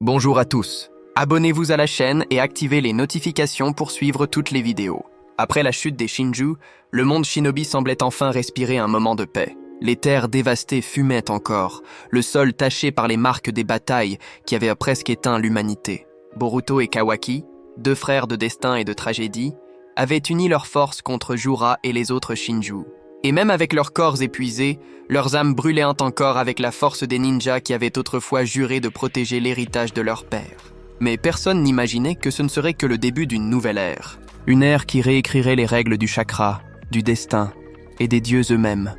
Bonjour à tous. Abonnez-vous à la chaîne et activez les notifications pour suivre toutes les vidéos. Après la chute des Shinju, le monde shinobi semblait enfin respirer un moment de paix. Les terres dévastées fumaient encore, le sol taché par les marques des batailles qui avaient presque éteint l'humanité. Boruto et Kawaki, deux frères de destin et de tragédie, avaient uni leurs forces contre Jura et les autres Shinju. Et même avec leurs corps épuisés, leurs âmes brûlaient encore avec la force des ninjas qui avaient autrefois juré de protéger l'héritage de leur père. Mais personne n'imaginait que ce ne serait que le début d'une nouvelle ère. Une ère qui réécrirait les règles du chakra, du destin et des dieux eux-mêmes.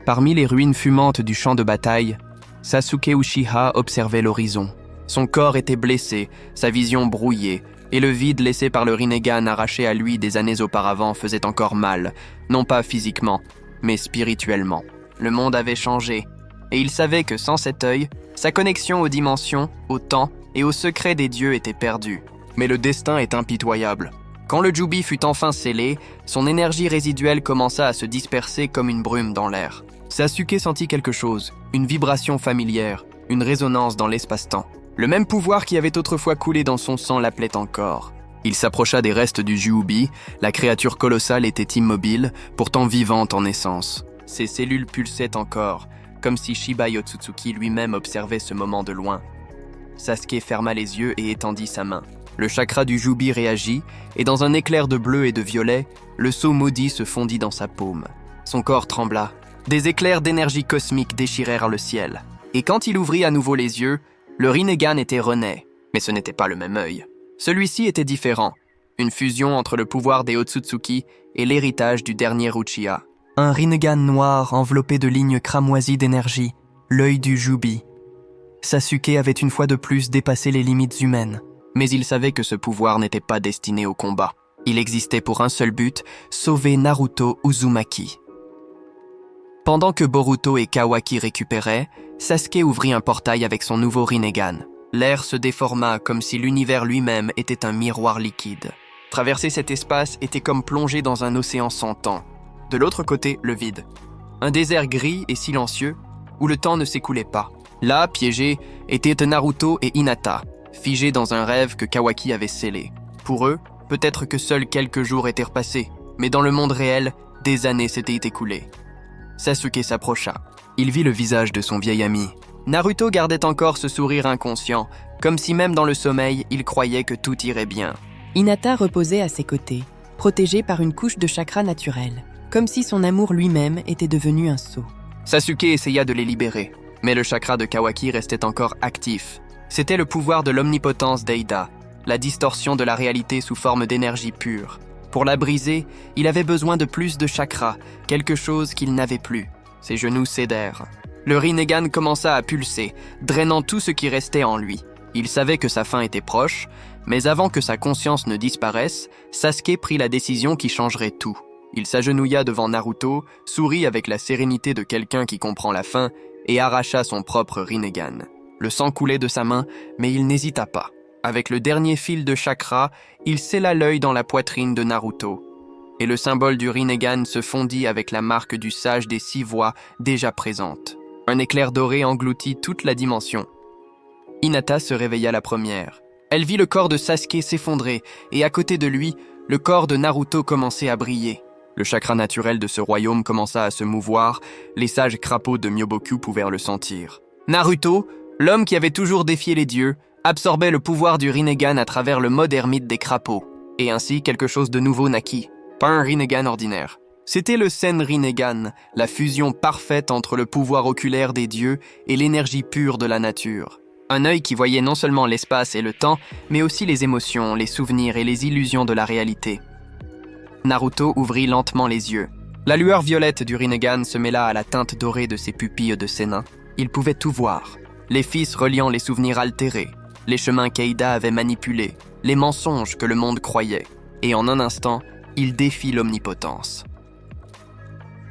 Parmi les ruines fumantes du champ de bataille, Sasuke Uchiha observait l'horizon. Son corps était blessé, sa vision brouillée, et le vide laissé par le Rinnegan arraché à lui des années auparavant faisait encore mal, non pas physiquement, mais spirituellement. Le monde avait changé, et il savait que sans cet œil, sa connexion aux dimensions, au temps et aux secrets des dieux était perdue. Mais le destin est impitoyable. Quand le Jubi fut enfin scellé, son énergie résiduelle commença à se disperser comme une brume dans l'air. Sasuke sentit quelque chose, une vibration familière, une résonance dans l'espace-temps. Le même pouvoir qui avait autrefois coulé dans son sang l'appelait encore. Il s'approcha des restes du Jubi, la créature colossale était immobile, pourtant vivante en essence. Ses cellules pulsaient encore, comme si Shiba Yotsutsuki lui-même observait ce moment de loin. Sasuke ferma les yeux et étendit sa main. Le chakra du Jubi réagit, et dans un éclair de bleu et de violet, le sceau maudit se fondit dans sa paume. Son corps trembla. Des éclairs d'énergie cosmique déchirèrent le ciel. Et quand il ouvrit à nouveau les yeux, le Rinnegan était rené, mais ce n'était pas le même œil. Celui-ci était différent, une fusion entre le pouvoir des Otsutsuki et l'héritage du dernier Uchiha. Un Rinnegan noir enveloppé de lignes cramoisies d'énergie, l'œil du Jubi. Sasuke avait une fois de plus dépassé les limites humaines, mais il savait que ce pouvoir n'était pas destiné au combat. Il existait pour un seul but, sauver Naruto Uzumaki. Pendant que Boruto et Kawaki récupéraient, Sasuke ouvrit un portail avec son nouveau Rinnegan. L'air se déforma comme si l'univers lui-même était un miroir liquide. Traverser cet espace était comme plonger dans un océan sans temps. De l'autre côté, le vide. Un désert gris et silencieux où le temps ne s'écoulait pas. Là, piégés, étaient Naruto et Hinata, figés dans un rêve que Kawaki avait scellé. Pour eux, peut-être que seuls quelques jours étaient repassés, mais dans le monde réel, des années s'étaient écoulées. Sasuke s'approcha. Il vit le visage de son vieil ami. Naruto gardait encore ce sourire inconscient, comme si même dans le sommeil, il croyait que tout irait bien. Hinata reposait à ses côtés, protégé par une couche de chakra naturel, comme si son amour lui-même était devenu un sceau. Sasuke essaya de les libérer, mais le chakra de Kawaki restait encore actif. C'était le pouvoir de l'omnipotence d'Eida, la distorsion de la réalité sous forme d'énergie pure. Pour la briser, il avait besoin de plus de chakra, quelque chose qu'il n'avait plus. Ses genoux cédèrent. Le Rinnegan commença à pulser, drainant tout ce qui restait en lui. Il savait que sa fin était proche, mais avant que sa conscience ne disparaisse, Sasuke prit la décision qui changerait tout. Il s'agenouilla devant Naruto, sourit avec la sérénité de quelqu'un qui comprend la fin, et arracha son propre Rinnegan. Le sang coulait de sa main, mais il n'hésita pas. Avec le dernier fil de chakra, il scella l'œil dans la poitrine de Naruto. Et le symbole du Rinnegan se fondit avec la marque du sage des 6 voies déjà présente. Un éclair doré engloutit toute la dimension. Hinata se réveilla la première. Elle vit le corps de Sasuke s'effondrer, et à côté de lui, le corps de Naruto commençait à briller. Le chakra naturel de ce royaume commença à se mouvoir, les sages crapauds de Myoboku pouvaient le sentir. Naruto, l'homme qui avait toujours défié les dieux, absorbait le pouvoir du Rinnegan à travers le mode ermite des crapauds. Et ainsi, quelque chose de nouveau naquit. Pas un Rinnegan ordinaire. C'était le Sen Rinnegan, la fusion parfaite entre le pouvoir oculaire des dieux et l'énergie pure de la nature. Un œil qui voyait non seulement l'espace et le temps, mais aussi les émotions, les souvenirs et les illusions de la réalité. Naruto ouvrit lentement les yeux. La lueur violette du Rinnegan se mêla à la teinte dorée de ses pupilles de sénin. Il pouvait tout voir. Les fils reliant les souvenirs altérés, les chemins qu'Eida avait manipulés, les mensonges que le monde croyait. Et en un instant, il défie l'omnipotence.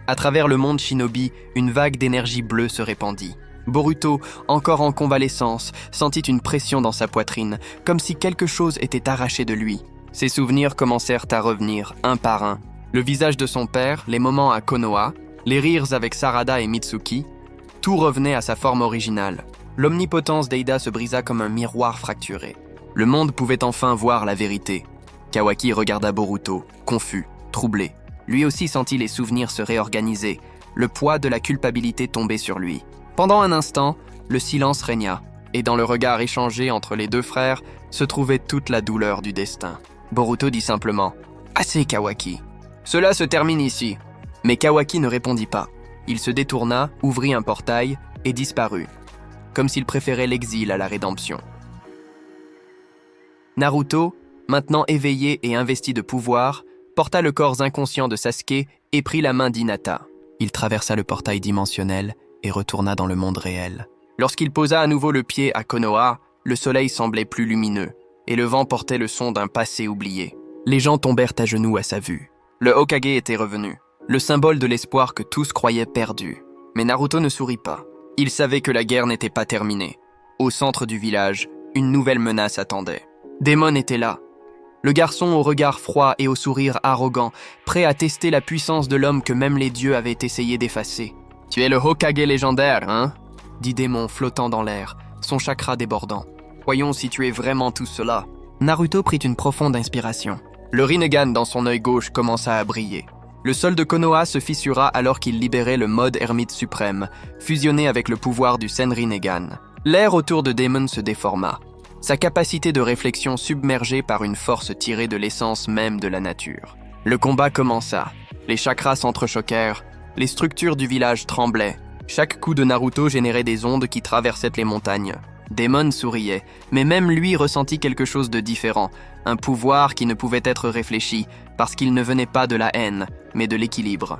À travers le monde shinobi, une vague d'énergie bleue se répandit. Boruto, encore en convalescence, sentit une pression dans sa poitrine, comme si quelque chose était arraché de lui. Ses souvenirs commencèrent à revenir, un par un. Le visage de son père, les moments à Konoha, les rires avec Sarada et Mitsuki, tout revenait à sa forme originale. L'omnipotence d'Eida se brisa comme un miroir fracturé. Le monde pouvait enfin voir la vérité. Kawaki regarda Boruto, confus, troublé. Lui aussi sentit les souvenirs se réorganiser, le poids de la culpabilité tomber sur lui. Pendant un instant, le silence régna, et dans le regard échangé entre les deux frères se trouvait toute la douleur du destin. Boruto dit simplement « Assez, Kawaki. Cela se termine ici. » Mais Kawaki ne répondit pas. Il se détourna, ouvrit un portail et disparut, comme s'il préférait l'exil à la rédemption. Naruto, maintenant éveillé et investi de pouvoir, porta le corps inconscient de Sasuke et prit la main d'Hinata. Il traversa le portail dimensionnel et retourna dans le monde réel. Lorsqu'il posa à nouveau le pied à Konoha, le soleil semblait plus lumineux, et le vent portait le son d'un passé oublié. Les gens tombèrent à genoux à sa vue. Le Hokage était revenu, le symbole de l'espoir que tous croyaient perdu. Mais Naruto ne sourit pas. Il savait que la guerre n'était pas terminée. Au centre du village, une nouvelle menace attendait. Daemon était là. Le garçon au regard froid et au sourire arrogant, prêt à tester la puissance de l'homme que même les dieux avaient essayé d'effacer. « Tu es le Hokage légendaire, hein ?» dit Daemon flottant dans l'air, son chakra débordant. « Voyons si tu es vraiment tout cela. » Naruto prit une profonde inspiration. Le Rinnegan dans son œil gauche commença à briller. Le sol de Konoha se fissura alors qu'il libérait le mode ermite suprême, fusionné avec le pouvoir du Senrinnegan. L'air autour de Daemon se déforma. Sa capacité de réflexion submergée par une force tirée de l'essence même de la nature. Le combat commença. Les chakras s'entrechoquèrent. Les structures du village tremblaient. Chaque coup de Naruto générait des ondes qui traversaient les montagnes. Daemon souriait, mais même lui ressentit quelque chose de différent, un pouvoir qui ne pouvait être réfléchi, parce qu'il ne venait pas de la haine, mais de l'équilibre.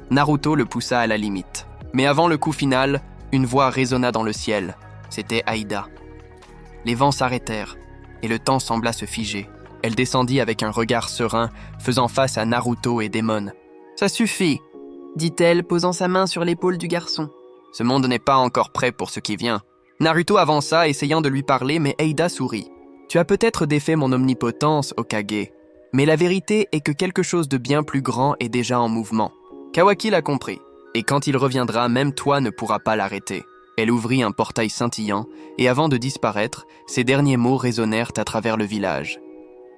Naruto le poussa à la limite. Mais avant le coup final, une voix résonna dans le ciel. C'était Aïda. Les vents s'arrêtèrent, et le temps sembla se figer. Elle descendit avec un regard serein, faisant face à Naruto et Daemon. « Ça suffit !» dit-elle, posant sa main sur l'épaule du garçon. « Ce monde n'est pas encore prêt pour ce qui vient. » Naruto avança, essayant de lui parler, mais Aïda sourit. « Tu as peut-être défait mon omnipotence, Hokage, mais la vérité est que quelque chose de bien plus grand est déjà en mouvement. » Kawaki l'a compris, et quand il reviendra, même toi ne pourras pas l'arrêter. Elle ouvrit un portail scintillant, et avant de disparaître, ses derniers mots résonnèrent à travers le village.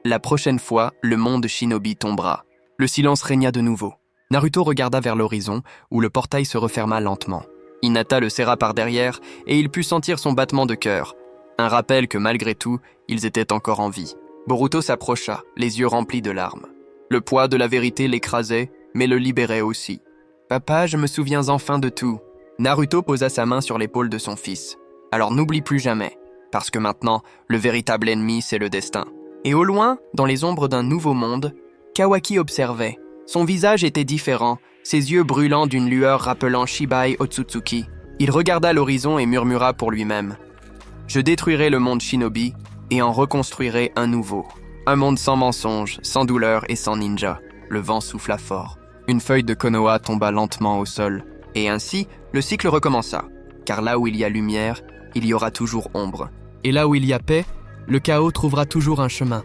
La prochaine fois, le monde shinobi tombera. Le silence régna de nouveau. Naruto regarda vers l'horizon, où le portail se referma lentement. Hinata le serra par derrière, et il put sentir son battement de cœur. Un rappel que malgré tout, ils étaient encore en vie. Boruto s'approcha, les yeux remplis de larmes. Le poids de la vérité l'écrasait, mais le libérait aussi. « Papa, je me souviens enfin de tout. » Naruto posa sa main sur l'épaule de son fils. « Alors n'oublie plus jamais, parce que maintenant, le véritable ennemi, c'est le destin. » Et au loin, dans les ombres d'un nouveau monde, Kawaki observait. Son visage était différent, ses yeux brûlants d'une lueur rappelant Shibai Otsutsuki. Il regarda l'horizon et murmura pour lui-même. « Je détruirai le monde shinobi et en reconstruirai un nouveau. Un monde sans mensonges, sans douleur et sans ninja. » Le vent souffla fort. Une feuille de Konoha tomba lentement au sol. Et ainsi, le cycle recommença. Car là où il y a lumière, il y aura toujours ombre. Et là où il y a paix, le chaos trouvera toujours un chemin.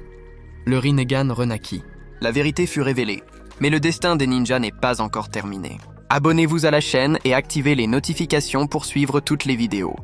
Le Rinnegan renaquit. La vérité fut révélée. Mais le destin des ninjas n'est pas encore terminé. Abonnez-vous à la chaîne et activez les notifications pour suivre toutes les vidéos.